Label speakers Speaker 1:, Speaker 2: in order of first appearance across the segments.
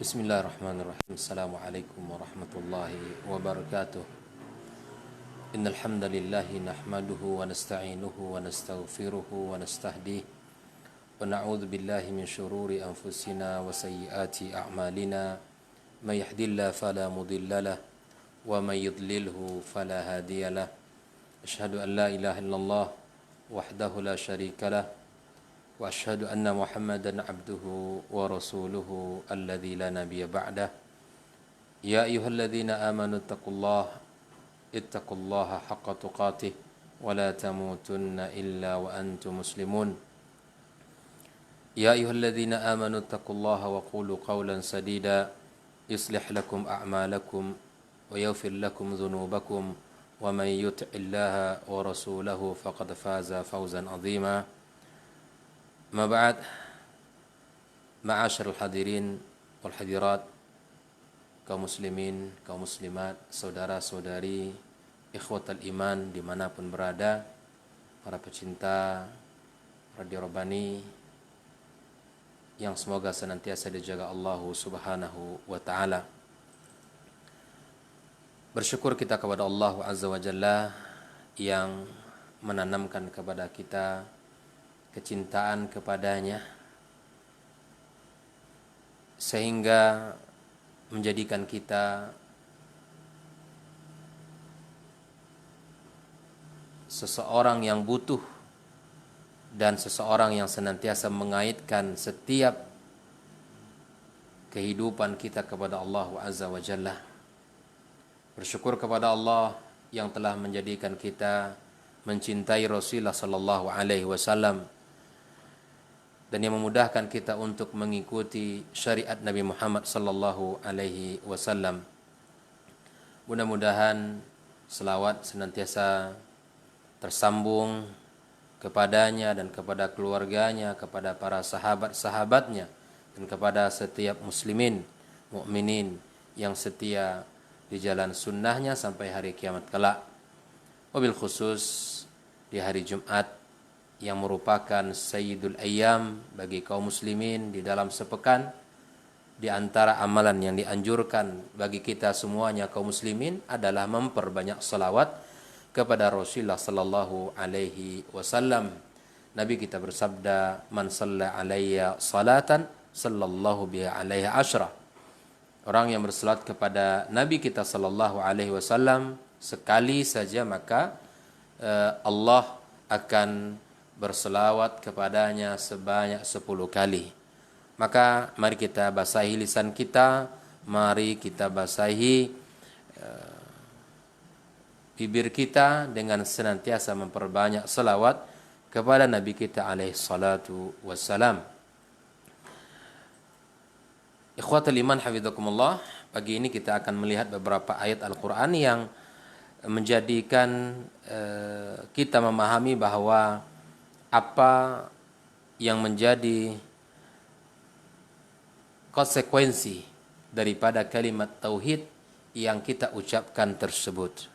Speaker 1: Bismillahirrahmanirrahim. Assalamualaikum warahmatullahi wabarakatuh. Innal hamdalillah nahmaduhu wa nasta'inuhu wa nastaghfiruhu wa nastahdihi wa na'udzu billahi min shururi anfusina wa sayyiati a'malina. May yahdihillahu fala mudilla lahu wa may yudlilhu fala hadiya lahu. Asyhadu an la ilaha illallah wahdahu la syarika lahu wa asyhadu anna Muhammadan abduhu wa rasuluhu alladzi la nabiyya ba'dah. Ya ayyuhalladzina amanu ittaqullaha haqqa tuqatih wa la tamutunna illa wa antum muslimun. Ya ayyuhalladzina amanu ittaqullaha wa qulu qawlan sadida yuslih lakum a'malakum wa yaghfir lakum dhunubakum wa may yuti'illaha wa rasulahu faqad faza fawzan 'azima. Ma ba'd, ma'asyiral hadirin wal hadirat, kaum muslimin, kaum muslimat, saudara-saudari, ikhwatal iman dimanapun berada, para pecinta Radio Rabbani yang semoga senantiasa dijaga Allah Subhanahu wa ta'ala. Bersyukur kita kepada Allah Azza wa Jalla yang menanamkan kepada kita kecintaan kepadanya sehingga menjadikan kita seseorang yang butuh dan seseorang yang senantiasa mengaitkan setiap kehidupan kita kepada Allah Azza wa Jalla. Bersyukur kepada Allah yang telah menjadikan kita mencintai Rasulullah sallallahu alaihi wasallam dan yang memudahkan kita untuk mengikuti syariat Nabi Muhammad sallallahu alaihi wasallam. Mudah-mudahan selawat senantiasa tersambung kepadanya dan kepada keluarganya, kepada para sahabat-sahabatnya dan kepada setiap muslimin, mukminin yang setia di jalan sunnahnya sampai hari kiamat kelak. Wabil khusus di hari Jumat yang merupakan Sayyidul Ayyam bagi kaum muslimin di dalam sepekan, di antara amalan yang dianjurkan bagi kita semuanya kaum muslimin adalah memperbanyak salawat kepada Rasulullah sallallahu alaihi wasallam. Nabi kita bersabda, "Man shalla alayya salatan sallallahu biha alaiha asyra." Orang yang bersalat kepada Nabi kita sallallahu alaihi wasallam sekali saja maka Allah akan berselawat kepadanya sebanyak 10 kali. Maka mari kita basahi lisan kita, mari kita basahi bibir kita dengan senantiasa memperbanyak selawat kepada Nabi kita alaihi salatu wassalam. Ikhwatul iman hafizakumullah, pagi ini kita akan melihat beberapa ayat Al-Quran yang menjadikan kita memahami bahwa apa yang menjadi konsekuensi daripada kalimat tauhid yang kita ucapkan tersebut.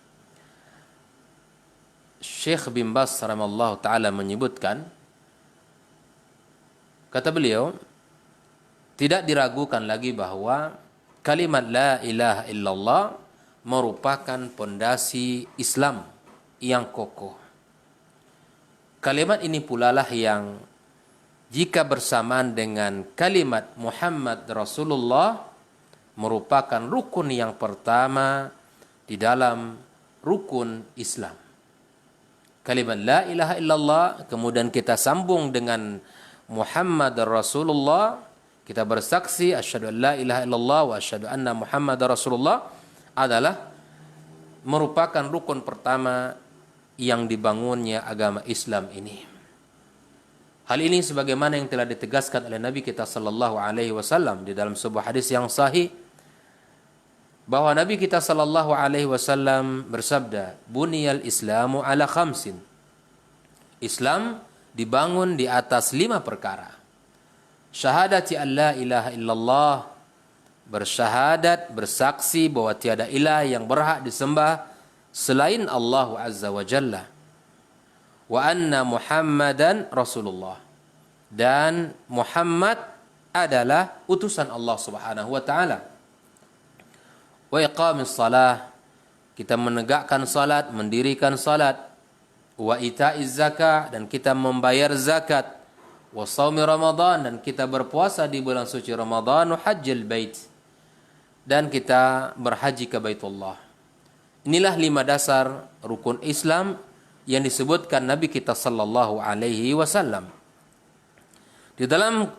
Speaker 1: Syekh bin Baz rahimallahu taala menyebutkan, kata beliau, tidak diragukan lagi bahwa kalimat la ilaha illallah merupakan pondasi Islam yang kokoh. Kalimat ini pula lah yang jika bersamaan dengan kalimat Muhammad Rasulullah merupakan rukun yang pertama di dalam rukun Islam. Kalimat la ilaha illallah kemudian kita sambung dengan Muhammad Rasulullah, kita bersaksi asyhadu an la ilaha illallah wa asyhadu anna Muhammad Rasulullah adalah merupakan rukun pertama yang dibangunnya agama Islam ini. Hal ini sebagaimana yang telah ditegaskan oleh Nabi kita sallallahu alaihi wasallam di dalam sebuah hadis yang sahih, bahwa Nabi kita sallallahu alaihi wasallam bersabda, "Buniyal Islamu ala khamsin." Islam dibangun di atas 5 perkara. Syahadati an la ilaha illallah, bersyahadat, bersaksi bahwa tiada ilah yang berhak disembah selain Allah Azza wa Jalla, wa anna Muhammadan Rasulullah, dan Muhammad adalah utusan Allah Subhanahu wa taala. Wa iqamis shalah, kita menegakkan salat, mendirikan salat. Wa ita'iz zakah, dan kita membayar zakat. Wa shaumi Ramadan, dan kita berpuasa di bulan suci Ramadan. Wa hajjil bait, dan kita berhaji ke Baitullah. Inilah 5 dasar rukun Islam yang disebutkan Nabi kita sallallahu alaihi wasallam. Di dalam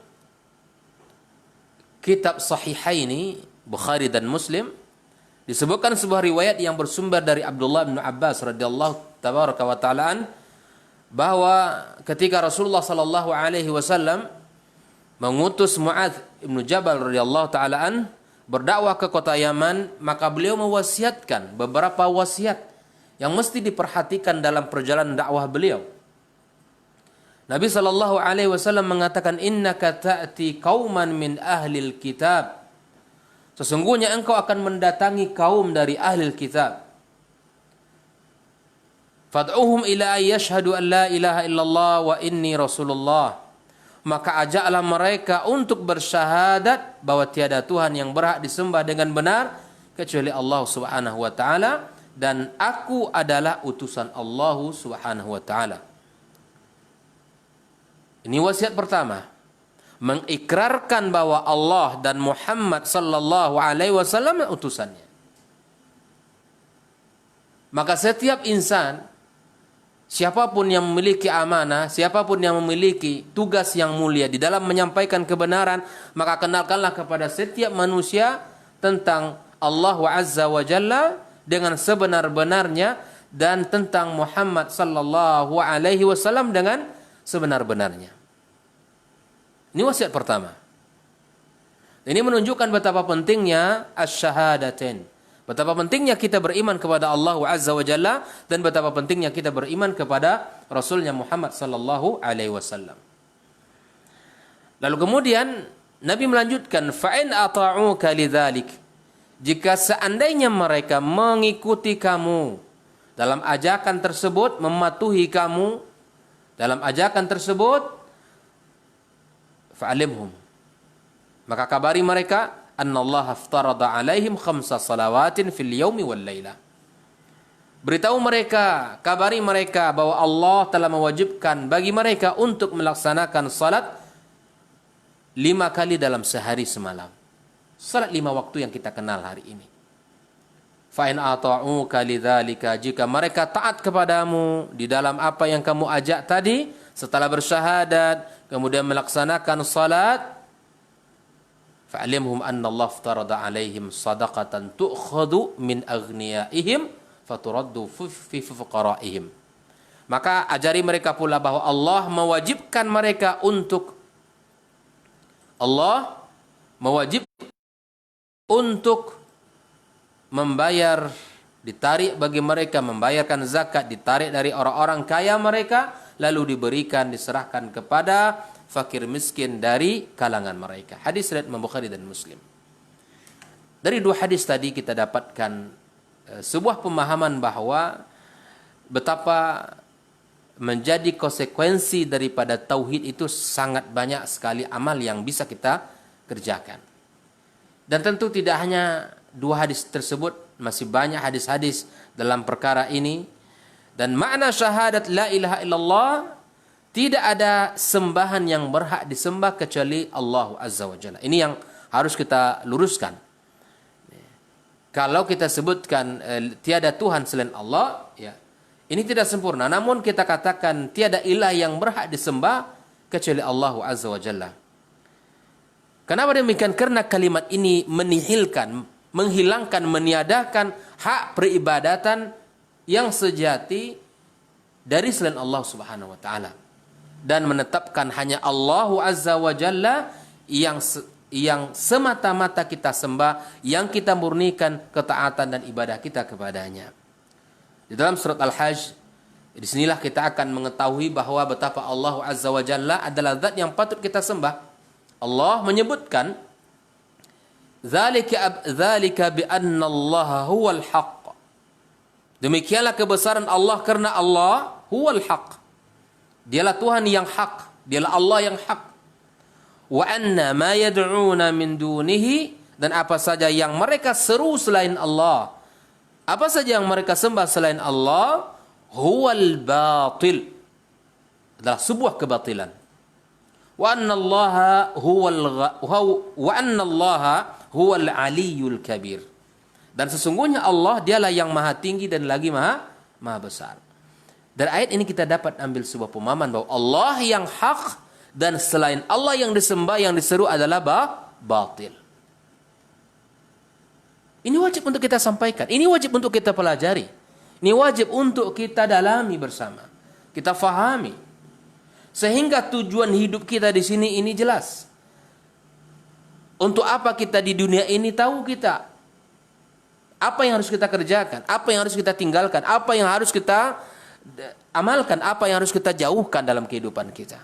Speaker 1: kitab Sahihaini, Bukhari dan Muslim, disebutkan sebuah riwayat yang bersumber dari Abdullah bin Abbas radhiyallahu tabaraka wa ta'ala bahwa ketika Rasulullah sallallahu alaihi wasallam mengutus Muadz bin Jabal radhiyallahu taala berdakwah ke kota Yaman, maka beliau mewasiatkan beberapa wasiat yang mesti diperhatikan dalam perjalanan dakwah beliau. Nabi sallallahu alaihi wasallam mengatakan, innaka ta'ti qauman min ahlil kitab, sesungguhnya engkau akan mendatangi kaum dari ahlil kitab. Fad'uhum ila ayyashhadu an la ilaha illallah wa inni rasulullah, maka ajaklah mereka untuk bersyahadat bahwa tiada Tuhan yang berhak disembah dengan benar kecuali Allah Subhanahu wa taala, dan aku adalah utusan Allah Subhanahu wa taala. Ini wasiat pertama, mengikrarkan bahwa Allah dan Muhammad sallallahu alaihi wasallam utusannya. Maka setiap insan, siapapun yang memiliki amanah, siapapun yang memiliki tugas yang mulia di dalam menyampaikan kebenaran, maka kenalkanlah kepada setiap manusia tentang Allah Azza wa Jalla dengan sebenar-benarnya, dan tentang Muhammad sallallahu alaihi wasallam dengan sebenar-benarnya. Ini wasiat pertama. Ini menunjukkan betapa pentingnya asyhadatain, betapa pentingnya kita beriman kepada Allah Azza wa Jalla, dan betapa pentingnya kita beriman kepada Rasulnya Muhammad sallallahu alaihi wasallam. Lalu kemudian Nabi melanjutkan, fa'in ata'uka lidzalik, jika seandainya mereka mengikuti kamu dalam ajakan tersebut, mematuhi kamu dalam ajakan tersebut, fa'alimhum, maka kabari mereka, annallaha aftarada alaihim 5 salawatin fil yaumi wal lailah. Beritahu mereka, kabari mereka bahwa Allah telah mewajibkan bagi mereka untuk melaksanakan salat 5 kali dalam sehari semalam. Salat 5 waktu yang kita kenal hari ini. Fa in ata'uka lidzalika, jika mereka taat kepadamu di dalam apa yang kamu ajak tadi, setelah bersyahadat kemudian melaksanakan salat, fa'alimhum anna Allah aftarada alaihim sadaqatan tu'khadu min aghniyaihim faturaddu fi fuqaraihim. Maka ajari mereka pula bahwa Allah mewajibkan mereka untuk membayar, ditarik bagi mereka, membayarkan zakat, ditarik dari orang-orang kaya mereka, lalu diberikan, diserahkan kepada fakir miskin dari kalangan mereka. Hadis riwayat Imam Bukhari dan Muslim. Dari 2 hadis tadi kita dapatkan sebuah pemahaman bahwa betapa menjadi konsekuensi daripada tauhid itu sangat banyak sekali amal yang bisa kita kerjakan. Dan tentu tidak hanya 2 hadis tersebut, masih banyak hadis-hadis dalam perkara ini. Dan makna syahadat la ilaha illallah, tidak ada sembahan yang berhak disembah kecuali Allah Azza wa Jalla. Ini yang harus kita luruskan. Kalau kita sebutkan tiada Tuhan selain Allah, ya, ini tidak sempurna. Namun kita katakan tiada ilah yang berhak disembah kecuali Allah Azza wa Jalla. Kenapa demikian? Karena kalimat ini menghilangkan, meniadakan hak peribadatan yang sejati dari selain Allah Subhanahu wa taala, dan menetapkan hanya Allah Azza wa Jalla yang semata-mata kita sembah, yang kita murnikan ketaatan dan ibadah kita kepadanya. Di dalam surat Al-Hajj, disinilah kita akan mengetahui bahwa betapa Allah Azza wa Jalla adalah zat yang patut kita sembah. Allah menyebutkan, dzalika bi anna Allah huwal haqq. Demikianlah kebesaran Allah karena Allah huwal haq. Dialah Tuhan yang hak, dialah Allah yang hak. wa anna ma yad'una min dunihi, dan apa saja yang mereka seru selain Allah, apa saja yang mereka sembah selain Allah, huwal batil, adalah sebuah kebatilan. Wa anna Allaha huwal aliyyul kabir, dan sesungguhnya Allah dialah yang maha tinggi dan lagi maha besar. Dari ayat ini kita dapat ambil sebuah pemahaman bahwa Allah yang hak dan selain Allah yang disembah, yang diseru adalah batil. Ini wajib untuk kita sampaikan, ini wajib untuk kita pelajari, ini wajib untuk kita dalami bersama, kita fahami, sehingga tujuan hidup kita di sini ini jelas. Untuk apa kita di dunia ini, tahu kita apa yang harus kita kerjakan, apa yang harus kita tinggalkan, apa yang harus kita amalkan, apa yang harus kita jauhkan dalam kehidupan kita.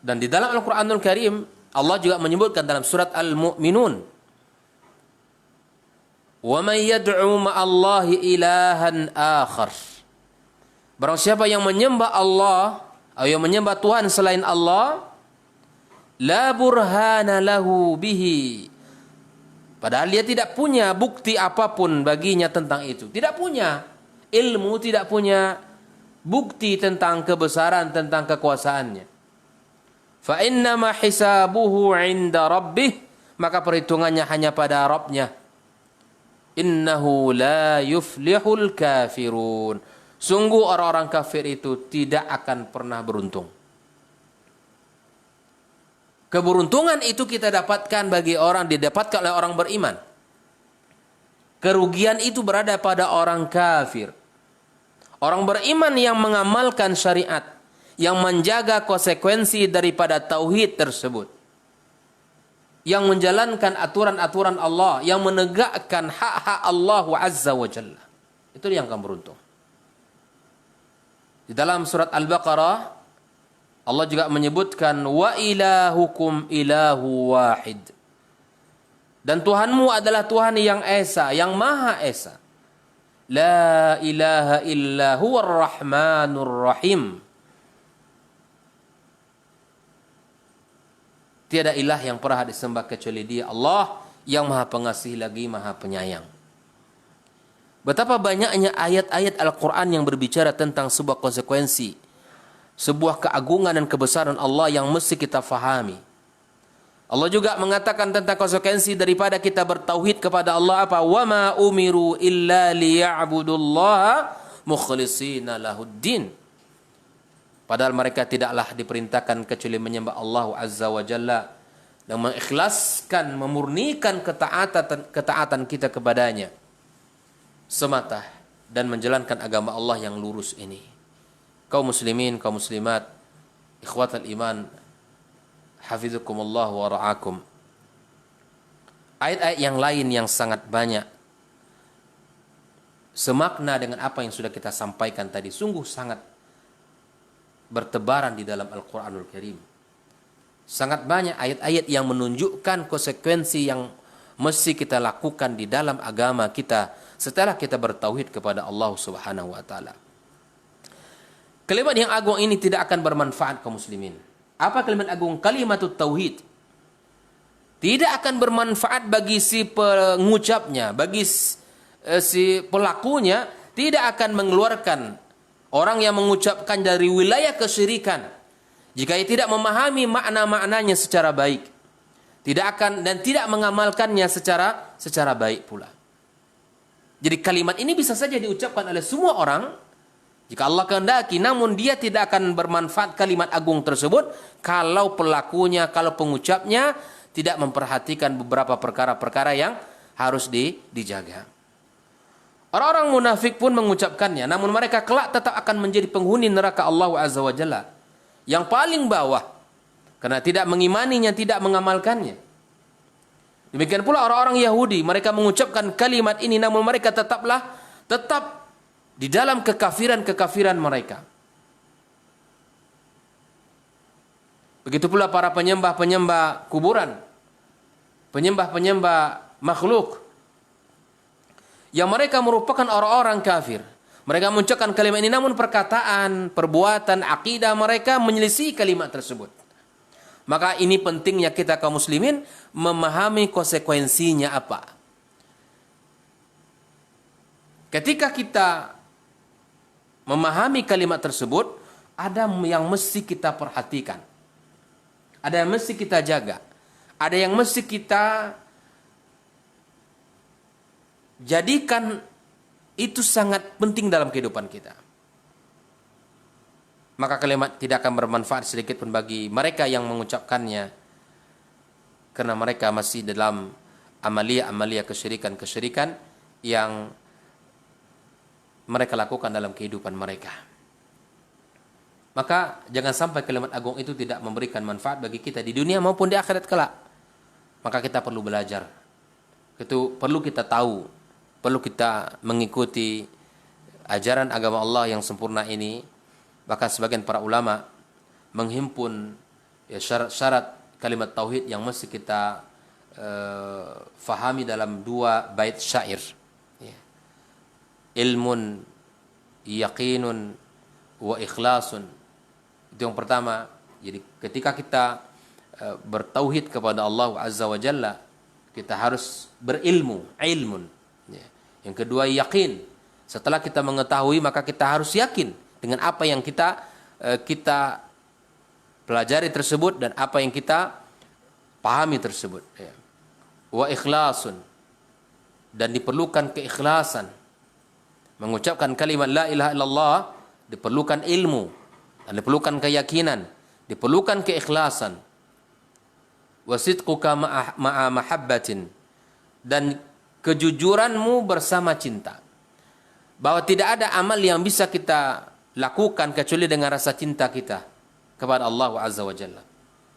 Speaker 1: Dan di dalam Al-Quranul Karim, Allah juga menyebutkan dalam surat Al-Mu'minun, وَمَنْ يَدْعُوا مَعَ اللَّهِ إِلَهًا آخَرَ, barang siapa yang menyembah Allah atau yang menyembah Tuhan selain Allah, la burhana lahu bihi, padahal dia tidak punya bukti apapun baginya tentang itu, tidak punya ilmu, tidak punya bukti tentang kebesaran, tentang kekuasaannya. Fa innama hisabuhu 'inda rabbih, maka perhitungannya hanya pada Rabbnya. Innahu la yuflihul kafirun, sungguh orang-orang kafir itu tidak akan pernah beruntung. Keberuntungan itu kita dapatkan didapatkan oleh orang beriman. Kerugian itu berada pada orang kafir. Orang beriman yang mengamalkan syariat, yang menjaga konsekuensi daripada tauhid tersebut, yang menjalankan aturan-aturan Allah, yang menegakkan hak-hak Allah Azza wa Jalla, itu yang akan beruntung. Di dalam surat Al-Baqarah, Allah juga menyebutkan, wa ilahukum ilahu wahid, dan Tuhanmu adalah Tuhan yang esa, yang maha esa. La ilaha illa huwar rahmanur rahim, tiada ilah yang pernah disembah kecuali Dia, Allah yang Maha Pengasih lagi Maha Penyayang. Betapa banyaknya ayat-ayat Al-Quran yang berbicara tentang sebuah konsekuensi, sebuah keagungan dan kebesaran Allah yang mesti kita fahami. Allah juga mengatakan tentang konsekuensi daripada kita bertauhid kepada Allah apa? Wa ma umiru illa liya'budullaha mukhlishina lahuddin. Padahal mereka tidaklah diperintahkan kecuali menyembah Allah Azza wa Jalla dan mengikhlaskan, memurnikan ketaatan kita kepadanya semata dan menjalankan agama Allah yang lurus ini. Kaum muslimin, kaum muslimat, ikhwatal iman, hafizukumullah wa ra'akum. Ayat-ayat yang lain yang sangat banyak semakna dengan apa yang sudah kita sampaikan tadi, sungguh sangat bertebaran di dalam Al-Quranul Karim. Sangat banyak ayat-ayat yang menunjukkan konsekuensi yang mesti kita lakukan di dalam agama kita setelah kita bertauhid kepada Allah Subhanahu wa taala. Kalimat yang agung ini tidak akan bermanfaat kaum muslimin. Apa kalimat agung? Kalimatut tauhid. Tidak akan bermanfaat bagi si pengucapnya, bagi si pelakunya, tidak akan mengeluarkan orang yang mengucapkan dari wilayah kesyirikan jika ia tidak memahami makna-maknanya secara baik, tidak akan dan tidak mengamalkannya secara baik pula. Jadi kalimat ini bisa saja diucapkan oleh semua orang jika Allah kehendaki, namun dia tidak akan bermanfaat kalimat agung tersebut kalau pelakunya, kalau pengucapnya tidak memperhatikan beberapa perkara-perkara yang harus dijaga. Orang-orang munafik pun mengucapkannya, namun mereka kelak tetap akan menjadi penghuni neraka Allah Azza wa Jalla yang paling bawah karena tidak mengimaninya, tidak mengamalkannya. Demikian pula orang-orang Yahudi, mereka mengucapkan kalimat ini namun mereka tetap di dalam kekafiran mereka. Begitu pula para penyembah-penyembah kuburan, penyembah-penyembah makhluk, yang mereka merupakan orang-orang kafir. Mereka mengucapkan kalimat ini namun perkataan, perbuatan, akidah mereka menyelisih kalimat tersebut. Maka ini pentingnya kita kaum muslimin memahami konsekuensinya apa. Ketika kita memahami kalimat tersebut, ada yang mesti kita perhatikan. Ada yang mesti kita jaga. Ada yang mesti kita jadikan itu sangat penting dalam kehidupan kita. Maka kalimat tidak akan bermanfaat sedikit pun bagi mereka yang mengucapkannya, karena mereka masih dalam amalia-amalia kesyirikan-kesyirikan yang mereka lakukan dalam kehidupan mereka. Maka jangan sampai kalimat agung itu tidak memberikan manfaat bagi kita di dunia maupun di akhirat kelak. Maka kita perlu belajar. Itu perlu kita tahu. Perlu kita mengikuti ajaran agama Allah yang sempurna ini. Bahkan sebagian para ulama menghimpun syarat-syarat kalimat tauhid yang mesti kita fahami dalam 2 bait syair. Ilmun, yaqinun, wa ikhlasun. Itu yang pertama. Jadi ketika kita bertauhid kepada Allah Azza wa Jalla, kita harus berilmu, ilmun. Yang kedua yakin. Setelah kita mengetahui, maka kita harus yakin dengan apa yang kita pelajari tersebut dan apa yang kita pahami tersebut. Wa ikhlasun, dan diperlukan keikhlasan. Mengucapkan kalimat la ilaha illallah diperlukan ilmu, dan diperlukan keyakinan, diperlukan keikhlasan. Wasidquka ma'a mahabbatin, dan kejujuranmu bersama cinta. Bahwa tidak ada amal yang bisa kita lakukan kecuali dengan rasa cinta kita kepada Allah Azza wa Jalla.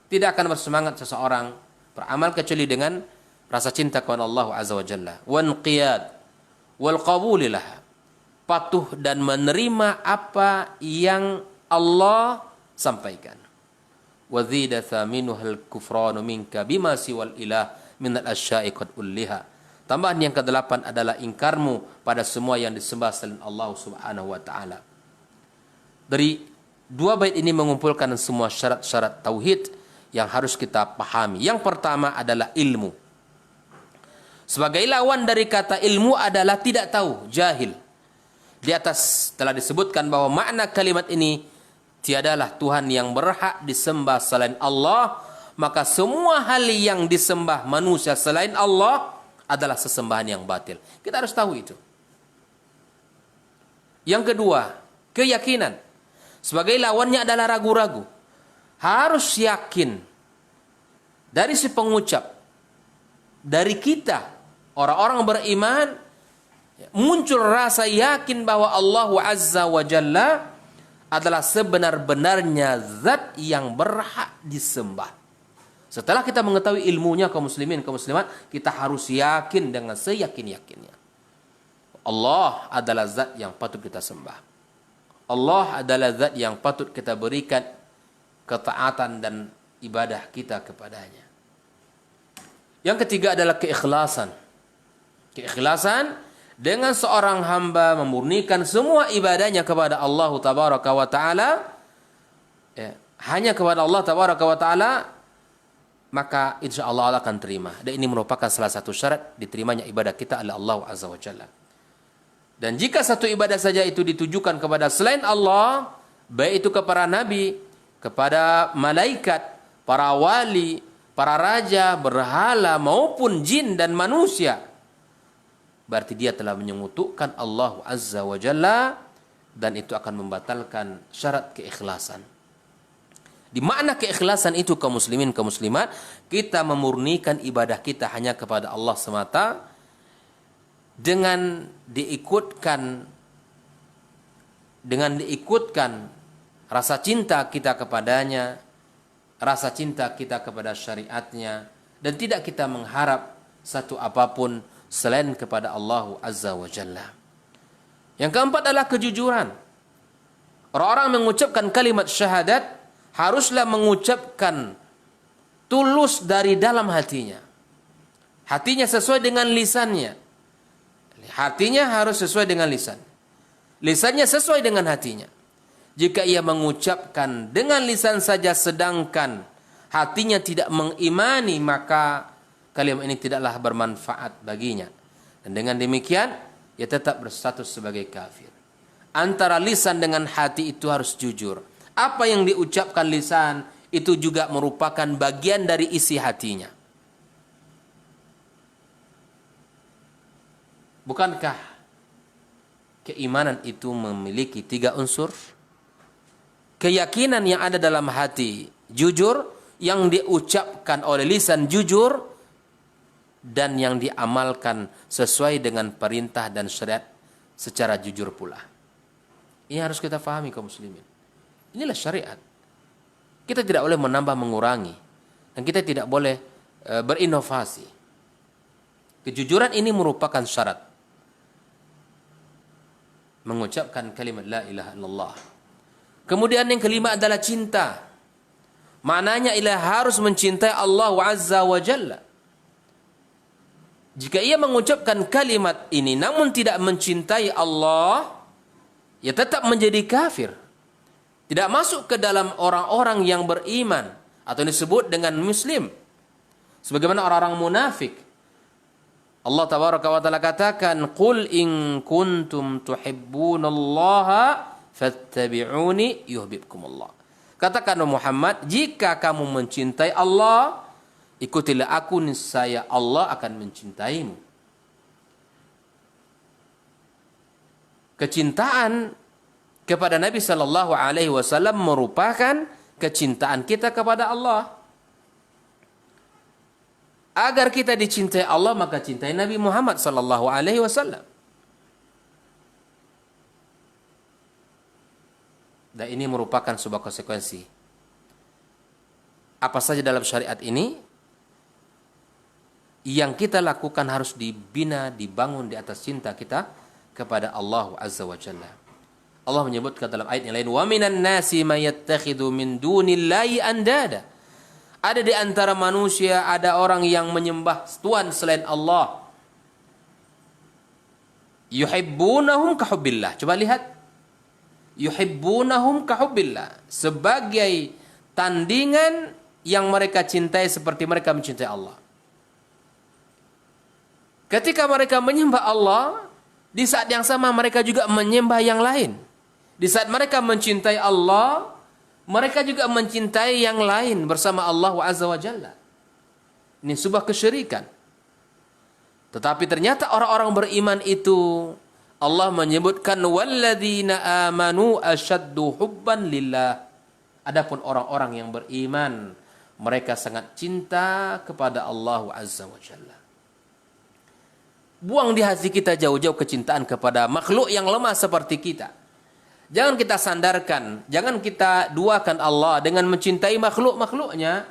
Speaker 1: Tidak akan bersemangat seseorang beramal kecuali dengan rasa cinta kepada Allah Azza wa Jalla. Wanqiyad wal qabulilah, patuh dan menerima apa yang Allah sampaikan. Wazida thaminuhal kufranu minka bima siwal ilah minal asya'i qad ulliha. Tambahan yang ke-8 adalah ingkarmu pada semua yang disembah selain Allah Subhanahu wa taala. Dari 2 bait ini mengumpulkan semua syarat-syarat tauhid yang harus kita pahami. Yang pertama adalah ilmu. Sebagai lawan dari kata ilmu adalah tidak tahu, jahil. Di atas telah disebutkan bahwa makna kalimat ini, tiadalah Tuhan yang berhak disembah selain Allah, maka semua hal yang disembah manusia selain Allah adalah sesembahan yang batil. Kita harus tahu itu. Yang kedua, keyakinan. Sebagai lawannya adalah ragu-ragu. Harus yakin. Dari si pengucap, dari kita, orang-orang beriman, muncul rasa yakin bahwa Allah Azza wa Jalla adalah sebenar-benarnya zat yang berhak disembah. Setelah kita mengetahui ilmunya kaum muslimin, kaum muslimat, kita harus yakin dengan seyakin-yakinnya. Allah adalah zat yang patut kita sembah. Allah adalah zat yang patut kita berikan ketaatan dan ibadah kita kepadanya. Yang ketiga adalah keikhlasan. Keikhlasan dengan seorang hamba memurnikan semua ibadahnya kepada Allah Tabaraka wa Ta'ala, hanya kepada Allah Tabaraka wa Ta'ala, maka insya Allah akan terima. Dan ini merupakan salah satu syarat diterimanya ibadah kita oleh Allah Azza wa Jalla. Dan jika satu ibadah saja itu ditujukan kepada selain Allah, baik itu kepada nabi, kepada malaikat, para wali, para raja, berhala, maupun jin dan manusia, berarti dia telah menyekutukan Allah Azza wa Jalla, dan itu akan membatalkan syarat keikhlasan. Di makna keikhlasan itu kaum muslimin, kaum muslimat, kita memurnikan ibadah kita hanya kepada Allah semata dengan diikutkan rasa cinta kita kepadanya, rasa cinta kita kepada syariatnya, dan tidak kita mengharap satu apapun selain kepada Allah Azza wa Jalla. Yang keempat adalah kejujuran. Orang-orang mengucapkan kalimat syahadat haruslah mengucapkan tulus dari dalam hatinya. Hatinya sesuai dengan lisannya. Hatinya harus sesuai dengan lisan. lisannya sesuai dengan hatinya. Jika ia mengucapkan dengan lisan saja sedangkan hatinya tidak mengimani, maka kalimat ini tidaklah bermanfaat baginya. Dan dengan demikian, ia tetap berstatus sebagai kafir. Antara lisan dengan hati itu harus jujur. Apa yang diucapkan lisan itu juga merupakan bagian dari isi hatinya. Bukankah keimanan itu memiliki 3 unsur? Keyakinan yang ada dalam hati jujur, yang diucapkan oleh lisan jujur, dan yang diamalkan sesuai dengan perintah dan syariat secara jujur pula. Ini harus kita pahami kaum muslimin. Inilah syariat. Kita tidak boleh menambah mengurangi, dan kita tidak boleh berinovasi. Kejujuran ini merupakan syarat mengucapkan kalimat la ilaha illallah. Kemudian yang kelima adalah cinta. Maknanya ialah harus mencintai Allah Azza wa Jalla. Jika ia mengucapkan kalimat ini namun tidak mencintai Allah, ia tetap menjadi kafir. Tidak masuk ke dalam orang-orang yang beriman atau disebut dengan muslim. Sebagaimana orang-orang munafik. Allah tabaraka wa taala katakan, "Qul in kuntum tuhibbunallaha fattabi'uni yuhibbukumullah." Katakan Muhammad, jika kamu mencintai Allah, ikutilah aku, niscaya Allah akan mencintaimu. Kecintaan kepada Nabi sallallahu alaihi wasallam merupakan kecintaan kita kepada Allah. Agar kita dicintai Allah, maka cintai Nabi Muhammad sallallahu alaihi wasallam. Dan ini merupakan sebuah konsekuensi. Apa saja dalam syariat ini yang kita lakukan harus dibina, dibangun di atas cinta kita kepada Allah Azza wa Jalla. Allah menyebutkan dalam ayat yang lain, "Wa minan nasi may yattakhidhu min dunillahi andada." Ada di antara manusia ada orang yang menyembah tuhan selain Allah. Yuhibbunahum kahubbillah. Coba lihat. Yuhibbunahum kahubbillah, sebagai tandingan yang mereka cintai seperti mereka mencintai Allah. Ketika mereka menyembah Allah, di saat yang sama mereka juga menyembah yang lain. Di saat mereka mencintai Allah, mereka juga mencintai yang lain bersama Allah Azza wa Jalla. Ini sebuah kesyirikan. Tetapi ternyata orang-orang beriman itu Allah menyebutkan walladzina amanu asyaddu hubban lillah. Adapun orang-orang yang beriman, mereka sangat cinta kepada Allah Azza wa Jalla. Buang di hati kita jauh-jauh kecintaan kepada makhluk yang lemah seperti kita. Jangan kita sandarkan, jangan kita duakan Allah dengan mencintai makhluk-makhluknya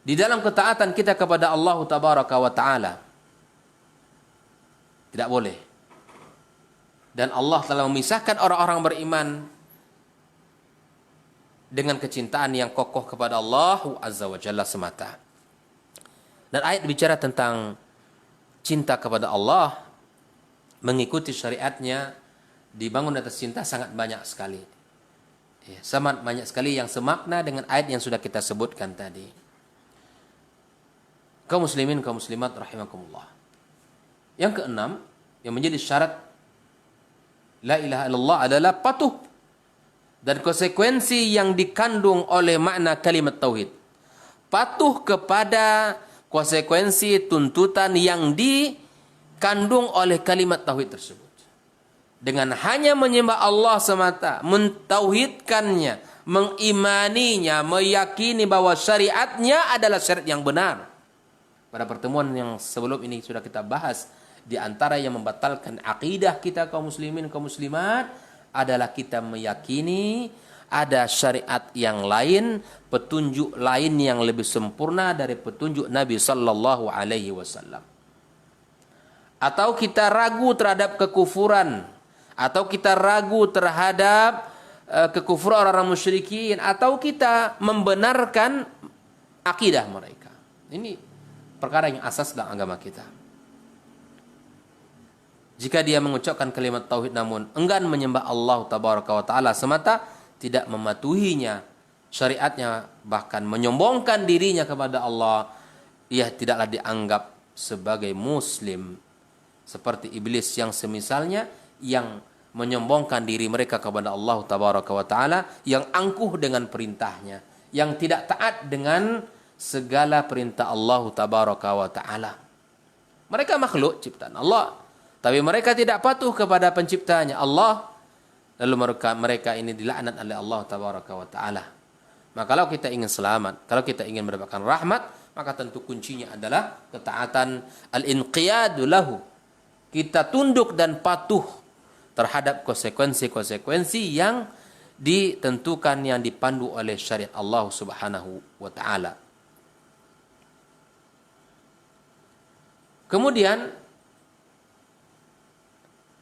Speaker 1: di dalam ketaatan kita kepada Allah Tabaraka wa Ta'ala. Tidak boleh. Dan Allah telah memisahkan orang-orang beriman dengan kecintaan yang kokoh kepada Allah Azza wa Jalla semata. Dan ayat bicara tentang cinta kepada Allah, mengikuti syariatnya, dibangun atas cinta sangat banyak sekali. Ya, sangat banyak sekali yang semakna dengan ayat yang sudah kita sebutkan tadi. Kaum muslimin, kaum muslimat rahimakumullah. Yang keenam, yang menjadi syarat la ilaha illallah adalah patuh dan konsekuensi yang dikandung oleh makna kalimat tauhid. Patuh kepada konsekuensi tuntutan yang dikandung oleh kalimat tauhid tersebut. Dengan hanya menyembah Allah semata, mentauhidkannya, mengimaninya, meyakini bahwa syariatnya adalah syariat yang benar. Pada pertemuan yang sebelum ini sudah kita bahas, di antara yang membatalkan akidah kita kaum muslimin kaum muslimat adalah kita meyakini ada syariat yang lain, petunjuk lain yang lebih sempurna dari petunjuk Nabi sallallahu alaihi wasallam. Atau kita ragu terhadap kekufuran, atau kita ragu terhadap kekufuran orang-orang musyrikin, atau kita membenarkan akidah mereka. Ini perkara yang asas dalam agama kita. Jika dia mengucapkan kalimat tauhid namun enggan menyembah Allah tabaraka wa taala semata, tidak mematuhinya syariatnya, bahkan menyombongkan dirinya kepada Allah, ia tidaklah dianggap sebagai muslim. Seperti iblis yang semisalnya, yang menyombongkan diri mereka kepada Allah tabaraka wa taala, yang angkuh dengan perintahnya, yang tidak taat dengan segala perintah Allah tabaraka wa taala. Mereka makhluk ciptaan Allah, tapi mereka tidak patuh kepada penciptanya Allah. Lalu mereka ini dilaknat oleh Allah tabaraka wa taala. Maka kalau kita ingin selamat, kalau kita ingin mendapatkan rahmat, maka tentu kuncinya adalah ketaatan, al-inqiyadu lahu. Kita tunduk dan patuh terhadap konsekuensi-konsekuensi yang ditentukan, yang dipandu oleh syariat Allah Subhanahu wa taala. Kemudian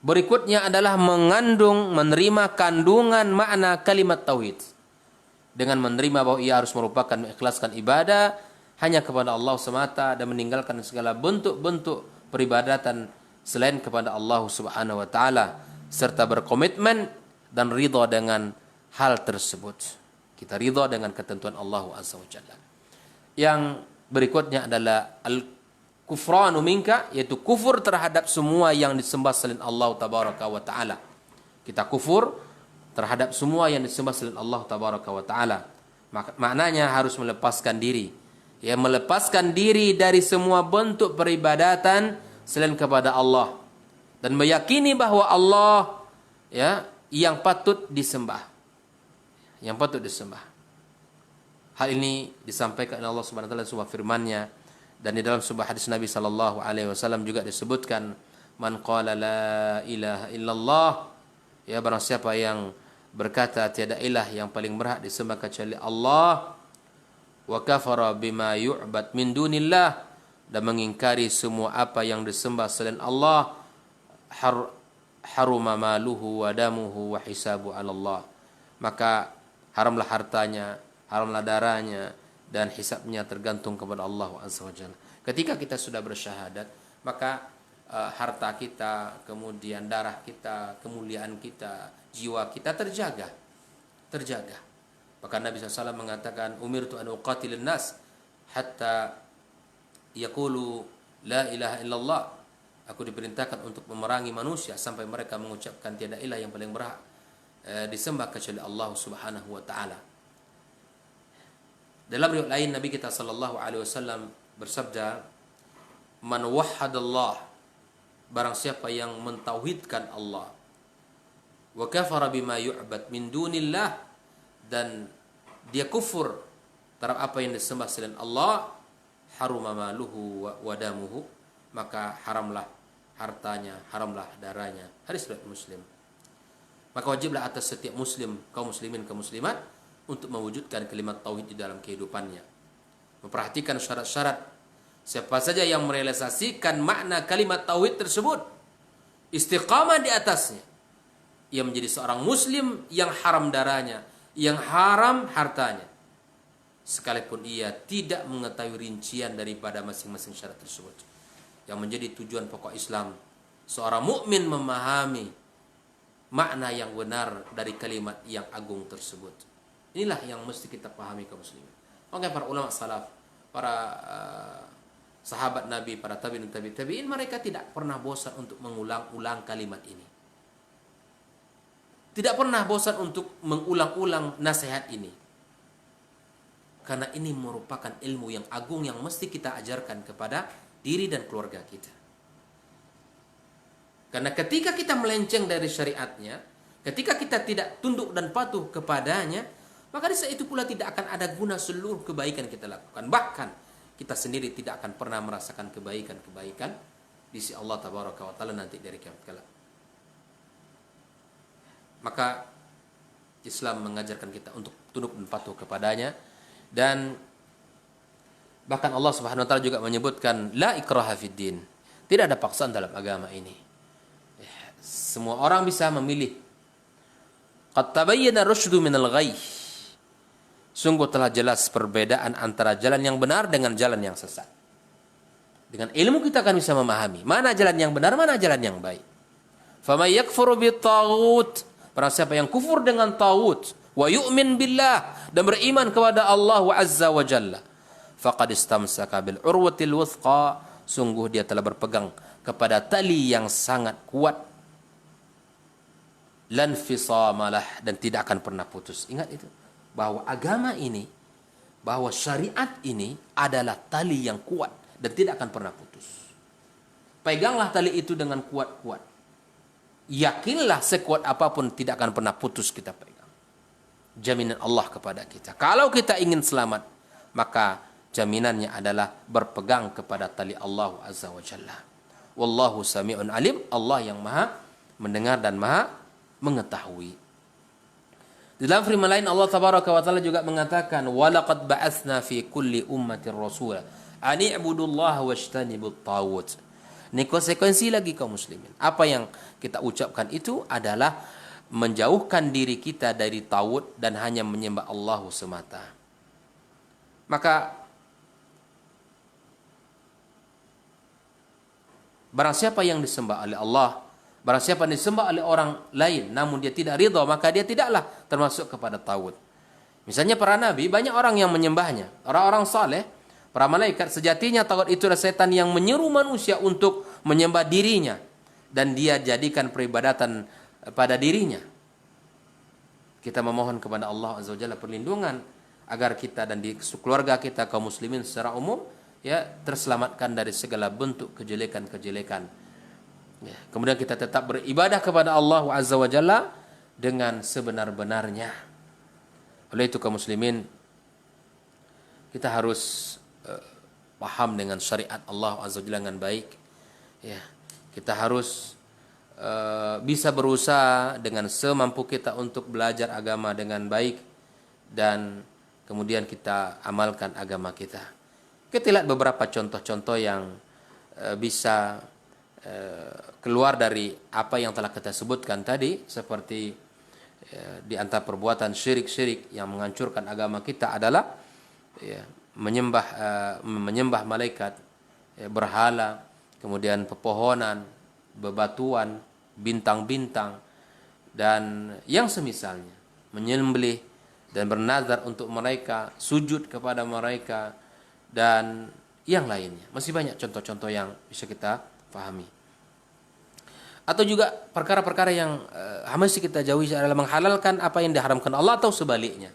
Speaker 1: berikutnya adalah menerima kandungan makna kalimat tauhid. Dengan menerima bahwa ia harus merupakan mengikhlaskan ibadah hanya kepada Allah semata dan meninggalkan segala bentuk-bentuk peribadatan selain kepada Allah Subhanahu wa taala, serta berkomitmen dan ridha dengan hal tersebut. Kita ridha dengan ketentuan Allah Azza wa Jalla. Yang berikutnya adalah al-kufranu minka, yaitu kufur terhadap semua yang disembah selain Allah tabaraka wa taala. Kita kufur terhadap semua yang disembah selain Allah tabaraka wa taala. Maknanya harus melepaskan diri. Ya, melepaskan diri dari semua bentuk peribadatan selain kepada Allah dan meyakini bahwa Allah ya yang patut disembah. Yang patut disembah. Hal ini disampaikan oleh Allah Subhanahu wa taala dalam sebuah firman-Nya, dan di dalam sebuah hadis Nabi sallallahu alaihi wasallam juga disebutkan, man qala la ilaha illallah, ya barang siapa yang berkata tiada ilah yang paling berhak disembah kecuali Allah, wa kafara bima yu'bad min dunillah, dan mengingkari semua apa yang disembah selain Allah, haruma maluhu wa damuhu wa hisabu 'ala Allah, maka haramlah hartanya, haramlah darahnya, dan hisabnya tergantung kepada Allah Azza wa Jalla. Ketika kita sudah bersyahadat, maka harta kita, kemudian darah kita, kemuliaan kita, jiwa kita terjaga. Bahkan Nabi SAW mengatakan, umirtu an uqatilin nas hatta yaqulu la ilaha illallah. Aku diperintahkan untuk memerangi manusia sampai mereka mengucapkan tiada ilah yang paling berhak disembah kecuali Allah Subhanahu wa taala. Dalam riwayat lain Nabi kita sallallahu alaihi wasallam bersabda, man wahhadallah, barang siapa yang mentauhidkan Allah, wa kafara bima yu'bad min dunillah, dan dia kufur terhadap apa yang disembah selain Allah, haruma maluhu wa damuhu, maka haramlah hartanya, haramlah darahnya. Hadis riwayat Muslim. Maka wajiblah atas setiap muslim, kaum muslimin, kaum muslimat, untuk mewujudkan kalimat tauhid di dalam kehidupannya. Memperhatikan syarat-syarat. Siapa saja yang merealisasikan makna kalimat tauhid tersebut, istiqamah di atasnya, ia menjadi seorang muslim yang haram darahnya, yang haram hartanya, sekalipun ia tidak mengetahui rincian daripada masing-masing syarat tersebut. Yang menjadi tujuan pokok Islam, seorang mukmin memahami makna yang benar dari kalimat yang agung tersebut. Inilah yang mesti kita pahami kaum muslimin. Maka para ulama salaf, para sahabat Nabi, para tabi'in, mereka tidak pernah bosan untuk mengulang-ulang kalimat ini. Tidak pernah bosan untuk mengulang-ulang nasihat ini. Karena ini merupakan ilmu yang agung yang mesti kita ajarkan kepada diri dan keluarga kita. Karena ketika kita melenceng dari syariatnya, ketika kita tidak tunduk dan patuh kepadanya, maka di saat itu pula tidak akan ada guna seluruh kebaikan kita lakukan. Bahkan kita sendiri tidak akan pernah merasakan kebaikan-kebaikan di sisi Allah Tabaraka wa Ta'ala nanti dari kiamat kelak. Maka Islam mengajarkan kita untuk tunduk dan patuh kepadanya. Dan bahkan Allah Subhanahu wa Ta'ala juga menyebutkan la ikraha fid din. Tidak ada paksaan dalam agama ini. Semua orang bisa memilih. Qad tabayyana rusydu minal ghayy. Sungguh telah jelas perbedaan antara jalan yang benar dengan jalan yang sesat. Dengan ilmu kita akan bisa memahami mana jalan yang benar, mana jalan yang baik. Faman yakfuru bit-taghut, barang siapa yang kufur dengan taghut, wa yu'min billah, dan beriman kepada Allah wa azza wa jalla, faqad istamsaka bil urwatil wuthqa, sungguh dia telah berpegang kepada tali yang sangat kuat, lan fisamalah, dan tidak akan pernah putus. Ingat itu, bahwa agama ini, bahwa syariat ini adalah tali yang kuat dan tidak akan pernah putus. Peganglah tali itu dengan kuat-kuat. Yakinlah sekuat apapun tidak akan pernah putus kita pegang. Jaminan Allah kepada kita. Kalau kita ingin selamat, maka jaminannya adalah berpegang kepada tali Allah Azza wa Jalla. Wallahu sami'un alim, Allah yang maha mendengar dan maha mengetahui. Di dalam firman lain Allah tabaraka wa taala juga mengatakan, walaqad ba'atsna fi kulli ummatin rasula an i'budullaha wajtanibut taghut. Ini konsekuensi lagi kaum muslimin. Apa yang kita ucapkan itu adalah menjauhkan diri kita dari taghut dan hanya menyembah Allah semata. Maka barang siapa yang disembah oleh Allah, barang siapa yang disembah oleh orang lain namun dia tidak ridha, maka dia tidaklah termasuk kepada taghut. Misalnya para nabi, banyak orang yang menyembahnya, orang-orang saleh, para malaikat. Sejatinya taghut itu adalah setan yang menyeru manusia untuk menyembah dirinya dan dia jadikan peribadatan pada dirinya. Kita memohon kepada Allah Azza wa Jalla perlindungan agar kita dan di keluarga kita kaum muslimin secara umum ya terselamatkan dari segala bentuk kejelekan-kejelekan. Ya, kemudian kita tetap beribadah kepada Allah Azza wa Jalla dengan sebenar-benarnya. Oleh itu kaum muslimin, kita harus paham dengan syariat Allah Azza wa Jalla dengan baik. Ya, kita harus bisa berusaha dengan semampu kita untuk belajar agama dengan baik dan kemudian kita amalkan agama kita. Kita lihat beberapa contoh-contoh yang bisa keluar dari apa yang telah kita sebutkan tadi, seperti di antara perbuatan syirik-syirik yang menghancurkan agama kita adalah ya, menyembah malaikat, ya, berhala, kemudian pepohonan, bebatuan, bintang-bintang, dan yang semisalnya, menyembelih dan bernazar untuk mereka, sujud kepada mereka, dan yang lainnya. Masih banyak contoh-contoh yang bisa kita pahami. Atau juga perkara-perkara yang mesti kita jauhi adalah menghalalkan apa yang diharamkan Allah atau sebaliknya.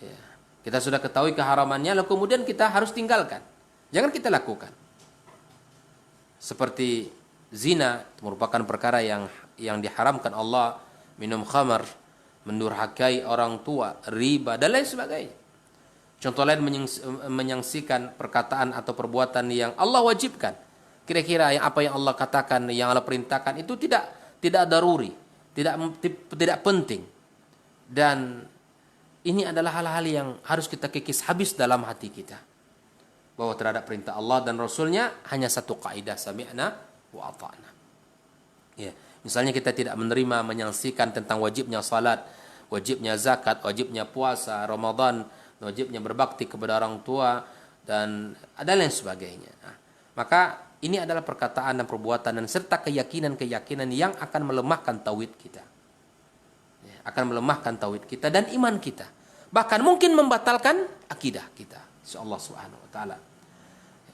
Speaker 1: Ya, kita sudah ketahui keharamannya, lalu kemudian kita harus tinggalkan. Jangan kita lakukan. Seperti zina, merupakan perkara yang diharamkan Allah, minum khamar, mendurhakai orang tua, riba, dan lain sebagainya. Contoh lain menyaksikan perkataan atau perbuatan yang Allah wajibkan. Kira-kira apa yang Allah katakan, yang Allah perintahkan itu tidak daruri, tidak penting. Dan ini adalah hal-hal yang harus kita kikis habis dalam hati kita. Bahwa terhadap perintah Allah dan Rasulnya hanya satu kaidah, sami'na wa ata'na. Ya, misalnya kita tidak menerima menyaksikan tentang wajibnya salat, wajibnya zakat, wajibnya puasa, Ramadan, wajibnya berbakti kepada orang tua, dan ada lain sebagainya. Nah, maka ini adalah perkataan dan perbuatan dan serta keyakinan-keyakinan yang akan melemahkan tauhid kita. Ya, akan melemahkan tauhid kita dan iman kita. Bahkan mungkin membatalkan akidah kita. Insyaallah Subhanahu wa taala.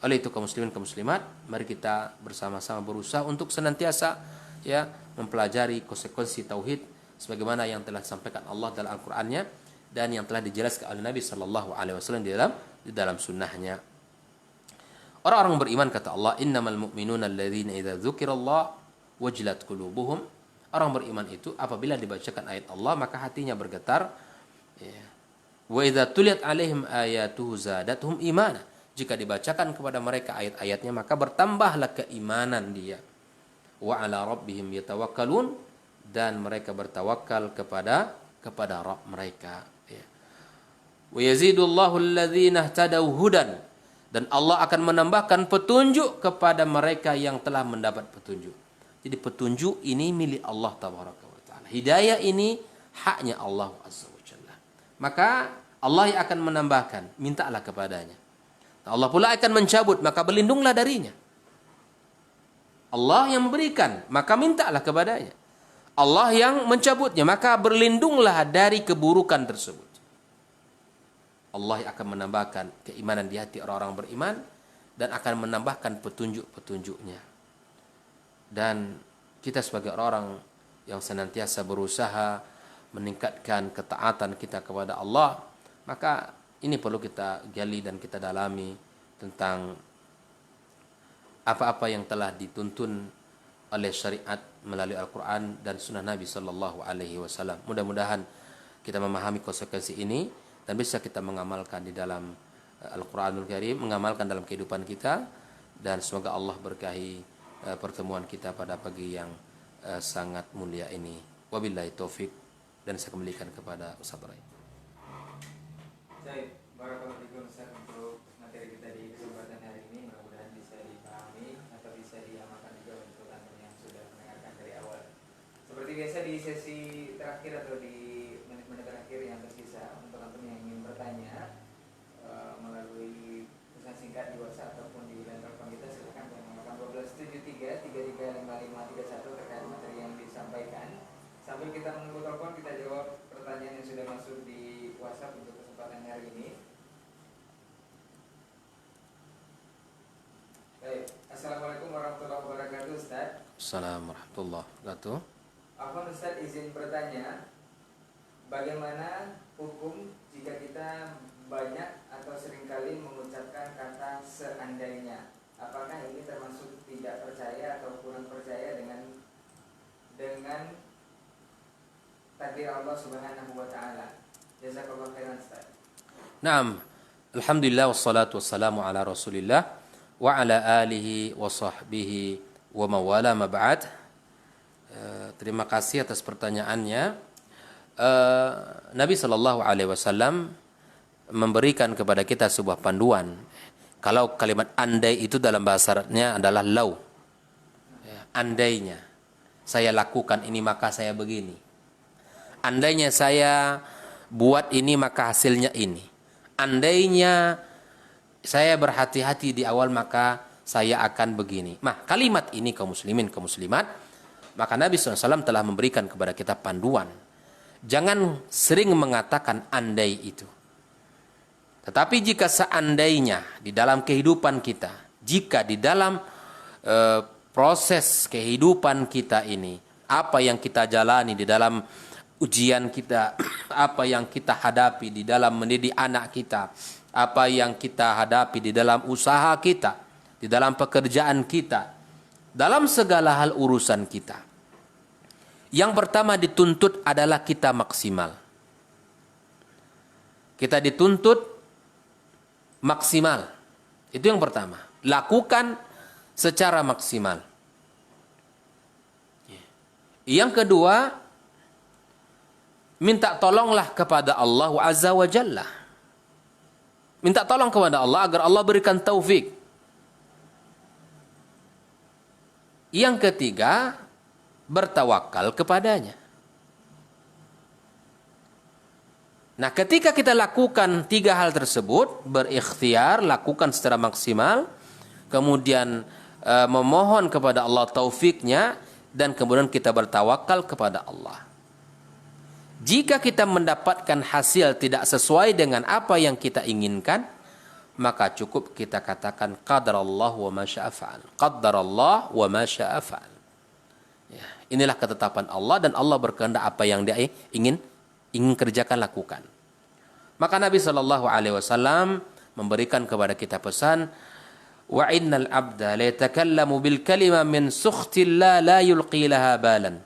Speaker 1: Oleh itu kaum muslimin kaum muslimat, mari kita bersama-sama berusaha untuk senantiasa ya mempelajari konsekuensi tauhid sebagaimana yang telah disampaikan Allah dalam Al-Qur'annya dan yang telah dijelaskan oleh Nabi sallallahu alaihi wasallam di dalam sunnahnya. Orang-orang beriman, kata Allah, innamal mu'minuna alladzina idza dzukirallah wajilat qulubuhum. Orang beriman itu apabila dibacakan ayat Allah maka hatinya bergetar. Ya. Wa idza tuliyat alaihim ayatuhu zadatuhum imana. Jika dibacakan kepada mereka ayat-ayatnya maka bertambahlah keimanan dia. Wa ala rabbihim yatawakkalun, dan mereka bertawakal kepada Rabb mereka. Ya. Wa yazidullahu alladzina ihtadaw hudan, dan Allah akan menambahkan petunjuk kepada mereka yang telah mendapat petunjuk. Jadi petunjuk ini milik Allah tabaraka wa taala. Hidayah ini haknya Allah azza wa jalla. Maka Allah yang akan menambahkan, mintalah kepadanya. Allah pula akan mencabut, maka berlindunglah darinya. Allah yang memberikan, maka mintalah kepadanya. Allah yang mencabutnya, maka berlindunglah dari keburukan tersebut. Allah akan menambahkan keimanan di hati orang-orang beriman dan akan menambahkan petunjuk-petunjuknya. Dan kita sebagai orang yang senantiasa berusaha meningkatkan ketaatan kita kepada Allah, maka ini perlu kita gali dan kita dalami tentang apa-apa yang telah dituntun oleh syariat melalui Al-Quran dan Sunnah Nabi Sallallahu Alaihi Wasallam. Mudah-mudahan kita memahami konsekuensi ini dan bisa kita mengamalkan di dalam Al-Quranul Karim, mengamalkan dalam kehidupan kita, dan semoga Allah berkahi pertemuan kita pada pagi yang sangat mulia ini. Wabillahi taufik, dan saya kembalikan kepada Ustaz Rai.
Speaker 2: Baik, barakallahu fikum Ustaz untuk materi kita di kesempatan hari ini, mudah-mudahan bisa dipahami atau bisa diamalkan juga untuk antum yang sudah mendengarkan dari awal. Seperti biasa di sesi terakhir atau di menit-menit terakhir yang tersisa, untuk antum yang ingin bertanya melalui pesan singkat di WhatsApp ataupun di line telepon kita, silakan menggunakan 1273 335531 terkait materi yang disampaikan. Sambil kita menunggu telepon, kita jawab pertanyaan yang sudah masuk di WhatsApp untuk kesempatan hari ini. Baik, Assalamualaikum warahmatullahi wabarakatuh, Ustaz.
Speaker 1: Assalamualaikum warahmatullahi wabarakatuh.
Speaker 2: Afwan Ustaz, izin bertanya, bagaimana hukum jika kita banyak atau seringkali mengucapkan kata seandainya? Apakah ini termasuk tidak percaya atau kurang percaya dengan takdir Allah Subhanahu wa taala? Jazakallahu khairan, Ustaz.
Speaker 1: Naam, alhamdulillah wassalatu wassalamu ala Rasulillah wa ala alihi wa sahbihi wa mawala ma ba'd. Terima kasih atas pertanyaannya. Nabi sallallahu alaihi wasallam memberikan kepada kita sebuah panduan. Kalau kalimat andai itu dalam bahasa Arabnya adalah lau. Andainya saya lakukan ini maka saya begini. Andainya saya buat ini maka hasilnya ini. Andainya saya berhati-hati di awal maka saya akan begini. Nah, kalimat ini kaum muslimin, kaum muslimat, maka Nabi SAW telah memberikan kepada kita panduan. Jangan sering mengatakan andai itu. Tetapi jika seandainya di dalam kehidupan kita, jika di dalam proses kehidupan kita ini, apa yang kita jalani di dalam ujian kita, apa yang kita hadapi di dalam mendidik anak kita, apa yang kita hadapi di dalam usaha kita, di dalam pekerjaan kita, dalam segala hal urusan kita. Yang pertama dituntut adalah kita maksimal. Kita dituntut maksimal. Itu yang pertama. Lakukan secara maksimal. Yang kedua, minta tolonglah kepada Allah Azza wa Jalla. Minta tolong kepada Allah agar Allah berikan taufik. Yang ketiga, bertawakal kepadanya. Nah, ketika kita lakukan tiga hal tersebut, berikhtiar, lakukan secara maksimal, kemudian memohon kepada Allah taufiknya, dan kemudian kita bertawakal kepada Allah. Jika kita mendapatkan hasil tidak sesuai dengan apa yang kita inginkan, maka cukup kita katakan qadarallah wa ma syaa fa'al. Qadarallah wa ma syaa fa'al. Ya, inilah ketetapan Allah dan Allah berkehendak apa yang Dia ingin kerjakan, lakukan. Maka Nabi sallallahu alaihi wasallam memberikan kepada kita pesan, wa innal abda la yatakallamu bil kalima min sukhtillah la yulqi laha balan.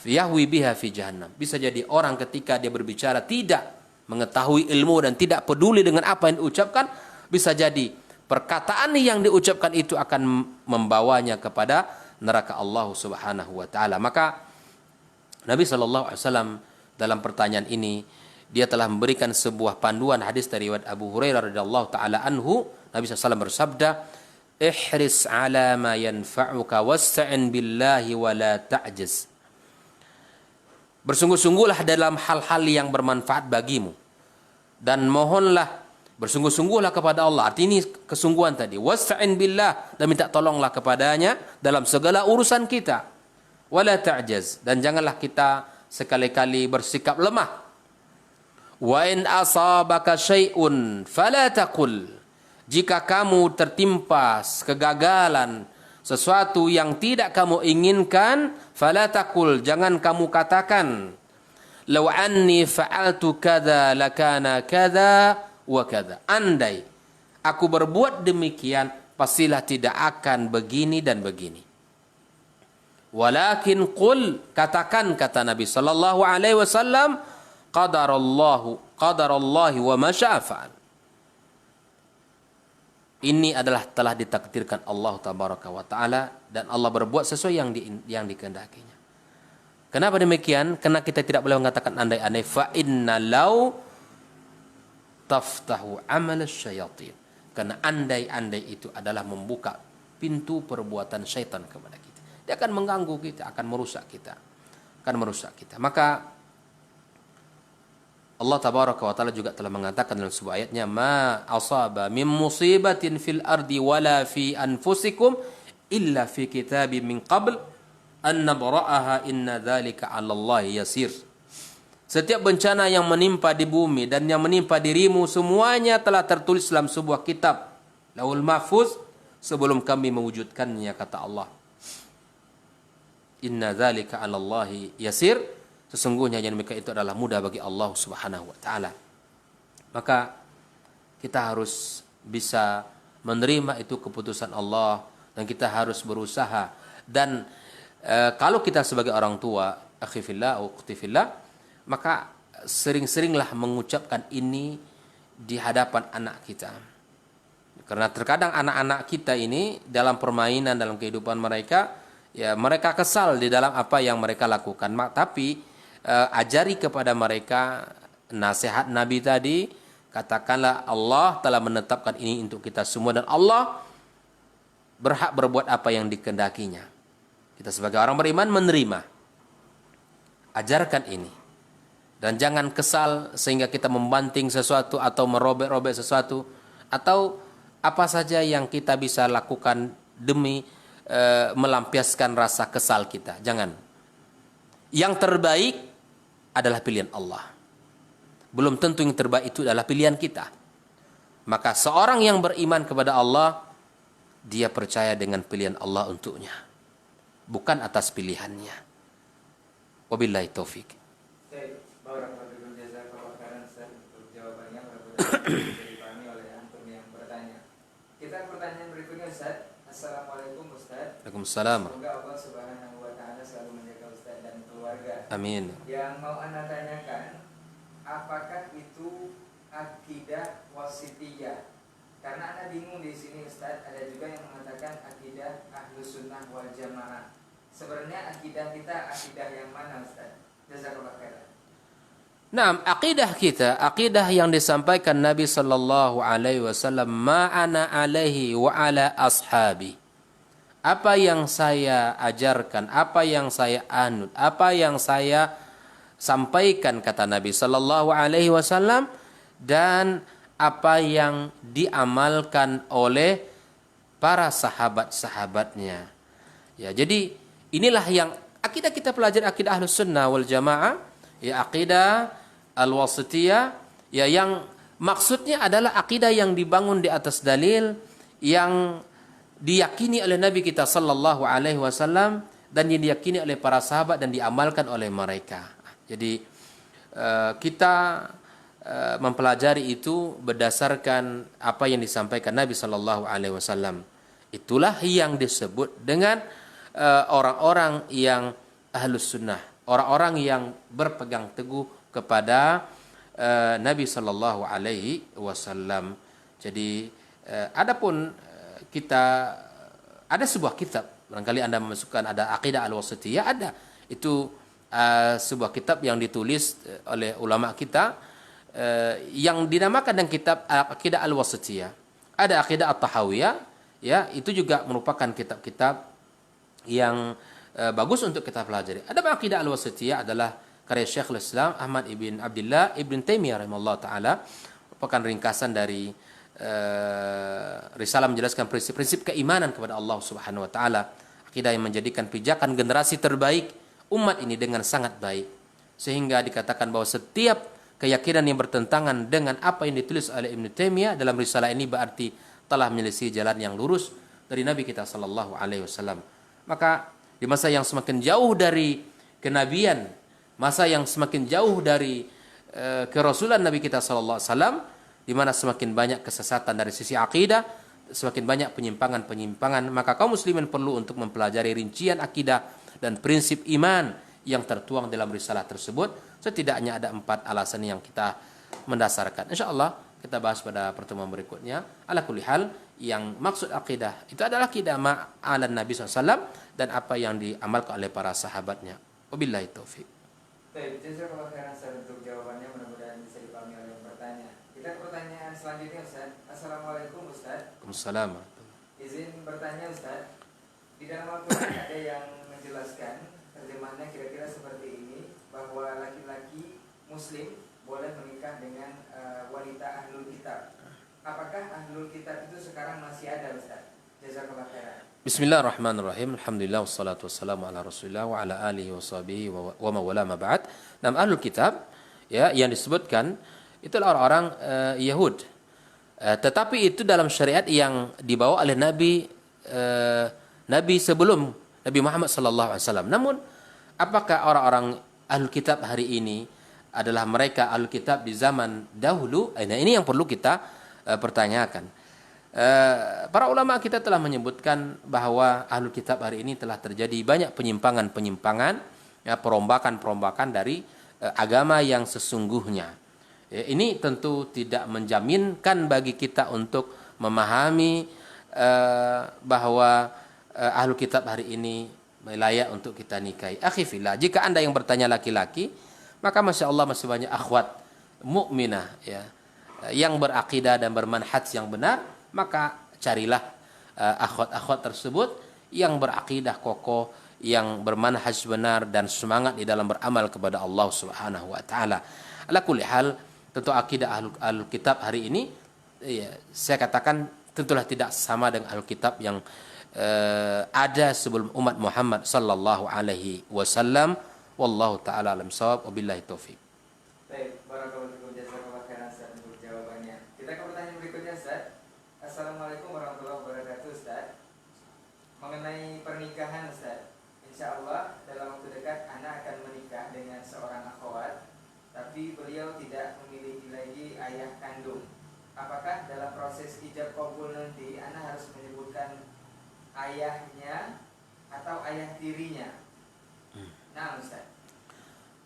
Speaker 1: Yahwi biha fi jahannam. Bisa jadi orang ketika dia berbicara tidak mengetahui ilmu dan tidak peduli dengan apa yang diucapkan, bisa jadi perkataan yang diucapkan itu akan membawanya kepada neraka Allah Subhanahu wa taala. Maka Nabi sallallahu alaihi wasallam dalam pertanyaan ini dia telah memberikan sebuah panduan hadis dari riwayat Abu Hurairah radhiyallahu taala anhu. Nabi SAW bersabda, "Ihris 'ala ma yanfa'uka wasta'in billahi wa la ta'jiz." Bersungguh-sungguhlah dalam hal-hal yang bermanfaat bagimu dan mohonlah Bersungguh-sungguhlah kepada Allah. Arti ini kesungguhan tadi. Wasta'in billah, dan minta tolonglah kepadanya dalam segala urusan kita. Wala ta'jaz, dan janganlah kita sekali-kali bersikap lemah. Wa in asabaka syai'un fala taqul, jika kamu tertimpa kegagalan, sesuatu yang tidak kamu inginkan, fala taqul, jangan kamu katakan, law anni fa'altu kadza lakana kadza wa kadza, andai aku berbuat demikian pastilah tidak akan begini dan begini. Walakin qul, katakan, kata Nabi sallallahu alaihi wasallam, qadarallahi wa ma syaa fa'al. Ini adalah telah ditakdirkan Allah tabaraka wa taala, dan Allah berbuat sesuai yang dikehendakinya. Kenapa demikian? Karena kita tidak boleh mengatakan andai-andai. Fa inna law taftahu amal syayatin. Karena andai-andai itu adalah membuka pintu perbuatan syaitan kepada kita. Dia akan mengganggu kita, akan merusak kita. Maka Allah tabaraka wa taala juga telah mengatakan dalam sebuah ayatnya, ma asaba min musibatin fil ardi wala fi anfusikum illa fi kitabim min qabl an nabra'aha inna dzalika 'ala Allah yasir. Setiap bencana yang menimpa di bumi dan yang menimpa dirimu, semuanya telah tertulis dalam sebuah kitab Lauhul Mahfuz sebelum kami mewujudkannya, kata Allah. Inna dzalika 'ala Allah yasir. Sesungguhnya yang demikian itu adalah mudah bagi Allah Subhanahu wa taala. Maka kita harus bisa menerima itu keputusan Allah, dan kita harus berusaha. Dan kalau kita sebagai orang tua, akhi fillah, ukhti fillah, maka sering-seringlah mengucapkan ini di hadapan anak kita. Karena terkadang anak-anak kita ini dalam permainan, dalam kehidupan mereka, ya mereka kesal di dalam apa yang mereka lakukan. Tapi ajari kepada mereka nasihat Nabi tadi, katakanlah Allah telah menetapkan ini untuk kita semua, dan Allah berhak berbuat apa yang dikehendakinya. Kita sebagai orang beriman menerima. Ajarkan ini. Dan jangan kesal sehingga kita membanting sesuatu atau merobek-robek sesuatu, atau apa saja yang kita bisa lakukan demi melampiaskan rasa kesal kita. Jangan. Yang terbaik adalah pilihan Allah. Belum tentu yang terbaik itu adalah pilihan kita. Maka seorang yang beriman kepada Allah, dia percaya dengan pilihan Allah untuknya, bukan atas pilihannya. Wabillahi taufik.
Speaker 2: Dipahami oleh antum yang bertanya. Kita pertanyaan berikutnya, Ustaz. Assalamualaikum Ustaz.
Speaker 1: Waalaikumsalam.
Speaker 2: Semoga Allah Subhanahu wa taala selalu menjaga Ustaz dan keluarga.
Speaker 1: Amin.
Speaker 2: Yang mau Anda tanyakan, apakah itu akidah wasitiyah? Karena Anda bingung di sini Ustaz, ada juga yang mengatakan akidah Ahlus Sunnah wal Jamaah. Sebenarnya akidah kita akidah yang mana Ustaz? Jazakallahu khairan.
Speaker 1: Nah, akidah kita, akidah yang disampaikan Nabi sallallahu alaihi wasallam, ma ana alaihi wa ala ashabi. Apa yang saya ajarkan, apa yang saya anut, apa yang saya sampaikan, kata Nabi sallallahu alaihi wasallam, dan apa yang diamalkan oleh para sahabat-sahabatnya. Ya, jadi inilah yang akidah kita pelajari, akidah Ahlus Sunnah wal Jamaah, ya akidah Al-Wasitiyah, ya yang maksudnya adalah akidah yang dibangun di atas dalil, yang diyakini oleh Nabi kita sallallahu alaihi wasallam, dan yang diyakini oleh para sahabat dan diamalkan oleh mereka. Jadi kita mempelajari itu berdasarkan apa yang disampaikan Nabi sallallahu alaihi wasallam. Itulah yang disebut dengan orang-orang yang Ahlus Sunnah, orang-orang yang berpegang teguh kepada Nabi sallallahu alaihi wasallam. Jadi adapun kita ada sebuah kitab, barangkali Anda memasukkan ada Aqidah Al-Wasitiyah, ada. Itu sebuah kitab yang ditulis oleh ulama kita yang dinamakan dengan kitab Aqidah Al-Wasitiyah. Ada Aqidah At-Tahawiyah, ya, itu juga merupakan kitab-kitab yang bagus untuk kita pelajari. Ada Aqidah Al-Wasitiyah adalah karya Syekhul Islam Ahmad ibn Abdullah ibn Taimiyah rahimahullah taala. merupakan ringkasan dari risalah menjelaskan prinsip-prinsip keimanan kepada Allah Subhanahu wa taala. Akidah yang menjadikan pijakan generasi terbaik umat ini dengan sangat baik. Sehingga dikatakan bahwa setiap keyakinan yang bertentangan dengan apa yang ditulis oleh Ibnu Taimiyah dalam risalah ini berarti telah menyelisih jalan yang lurus dari Nabi kita sallallahu alaihi wasallam. Maka di masa yang semakin jauh dari kenabian, masa yang semakin jauh dari kerasulan Nabi kita sallallahu alaihi wasallam, di mana semakin banyak kesesatan dari sisi akidah, semakin banyak penyimpangan-penyimpangan, maka kaum muslimin perlu untuk mempelajari rincian akidah dan prinsip iman yang tertuang dalam risalah tersebut. Setidaknya ada 4 alasan yang kita mendasarkan. InsyaAllah kita bahas pada pertemuan berikutnya. Ala kulli hal, yang maksud akidah itu adalah akidah ma'alan Nabi SAW dan apa yang diamalkan oleh para sahabatnya. Wabillahi taufiq.
Speaker 2: Baik, jazakallahu khairan Ustaz untuk jawabannya, mudah-mudahan bisa dipahami oleh yang bertanya. Kita ke pertanyaan selanjutnya Ustaz. Assalamualaikum Ustaz.
Speaker 1: Waalaikumsalam.
Speaker 2: Izin bertanya Ustaz, di dalam Al-Quran ada yang menjelaskan terjemahannya kira-kira seperti ini, bahwa laki-laki muslim boleh menikah dengan wanita ahlul kitab. Apakah ahlul kitab itu sekarang masih ada Ustaz? Jazakallahu khairan.
Speaker 1: Bismillahirrahmanirrahim. Alhamdulillah wassalatu wassalamu ala Rasulillah wa ala alihi wa sahbihi wa mawala ma ba'd. Nam ahlul kitab ya yang disebutkan itulah orang-orang Yahud. Tetapi itu dalam syariat yang dibawa oleh Nabi sebelum Nabi Muhammad sallallahu alaihi wasallam. Namun apakah orang-orang ahlul kitab hari ini adalah mereka ahlul kitab di zaman dahulu? Nah, ini yang perlu kita pertanyakan. Para ulama kita telah menyebutkan bahwa ahlul kitab hari ini telah terjadi banyak penyimpangan-penyimpangan, ya, perombakan-perombakan dari agama yang sesungguhnya. Ini tentu tidak menjaminkan bagi kita untuk memahami bahwa ahlul kitab hari ini layak untuk kita nikahi. Akhi fillah, jika Anda yang bertanya laki-laki, maka Masya Allah masih banyak akhwat mukminah ya, yang berakidah dan bermanhaj yang benar. Maka carilah akhwat-akhwat tersebut yang berakidah kokoh, yang bermanhaj benar dan semangat di dalam beramal kepada Allah Subhanahu wa taala. Ala kulli hal, tentu akidah ahlul kitab hari ini ya, saya katakan tentulah tidak sama dengan ahlul kitab yang ada sebelum umat Muhammad sallallahu alaihi wasallam. Wallahu taala alam shawab, wabillahi taufik.
Speaker 2: Baik, barakallahu fikum, jazakallahu khairan Ustaz untuk jawabannya. Kita ke pertanyaan berikutnya Ustaz. Assalamualaikum warahmatullahi wabarakatuh Ustaz. Mengenai pernikahan Ustaz, insya Allah dalam waktu dekat anak akan menikah dengan seorang akhwat, tapi beliau tidak memiliki lagi ayah kandung. Apakah dalam proses ijab qabul nanti anak harus menyebutkan ayahnya atau ayah tirinya? Nah Ustaz.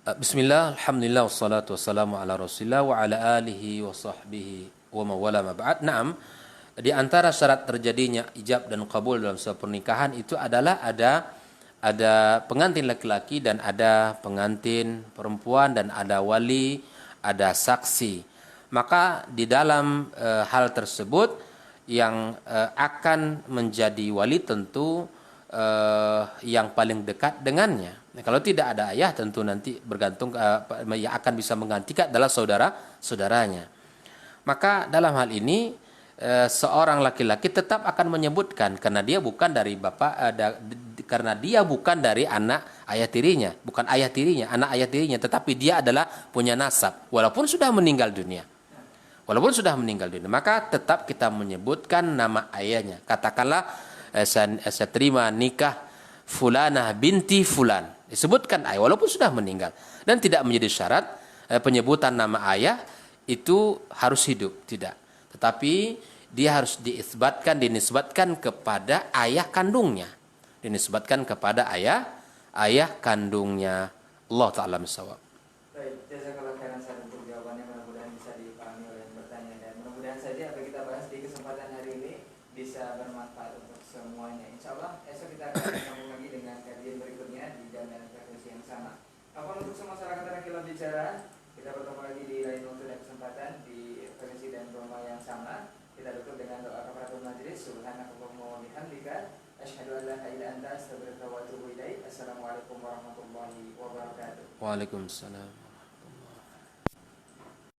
Speaker 1: Bismillah, alhamdulillah, wassalatu wassalamu ala Rasulillah wa ala alihi wa sahbihi wa mawala ma ba'd. Naam, di antara syarat terjadinya ijab dan qabul dalam sebuah pernikahan itu adalah ada pengantin laki-laki dan ada pengantin perempuan dan ada wali, ada saksi. Maka di dalam hal tersebut yang akan menjadi wali tentu yang paling dekat dengannya. Nah, kalau tidak ada ayah tentu nanti bergantung yang akan bisa menggantikan adalah saudaranya. Maka dalam hal ini seorang laki-laki tetap akan menyebutkan karena dia bukan dari karena dia bukan dari anak ayah tirinya, bukan ayah tirinya, anak ayah tirinya, tetapi dia adalah punya nasab walaupun sudah meninggal dunia. Walaupun sudah meninggal dunia, maka tetap kita menyebutkan nama ayahnya. Katakanlah saya terima nikah fulanah binti fulan. Disebutkan ayah walaupun sudah meninggal dan tidak menjadi syarat penyebutan nama ayah itu harus hidup, tidak. Tetapi dia harus dinisbatkan kepada ayah kandungnya. Dinisbatkan kepada ayah kandungnya. Allah taala misawab.
Speaker 2: Baik, jazakallahu khairan Ustaz untuk jawabannya, mudah-mudahan bisa dipahami oleh yang bertanya dan mudah-mudahan saja apa yang kita bahas di kesempatan hari ini bisa bermanfaat untuk semuanya. Insyaallah esok kita akan sambung lagi dengan kajian berikutnya di jam dan frekuensi yang sama. Apa untuk semua masyarakat yang kita bicara, kita bertemu lagi di lain waktu dan kesempatan di frekuensi dan gelombang yang sama. Kita tutup dengan doa kafaratul majelis. Subhanakallahumma wa bihamdika asyhadu an la ilaha illa anta astaghfiruka wa atubu ilaik. Assalamualaikum warahmatullahi wabarakatuh.
Speaker 1: Waalaikumsalam.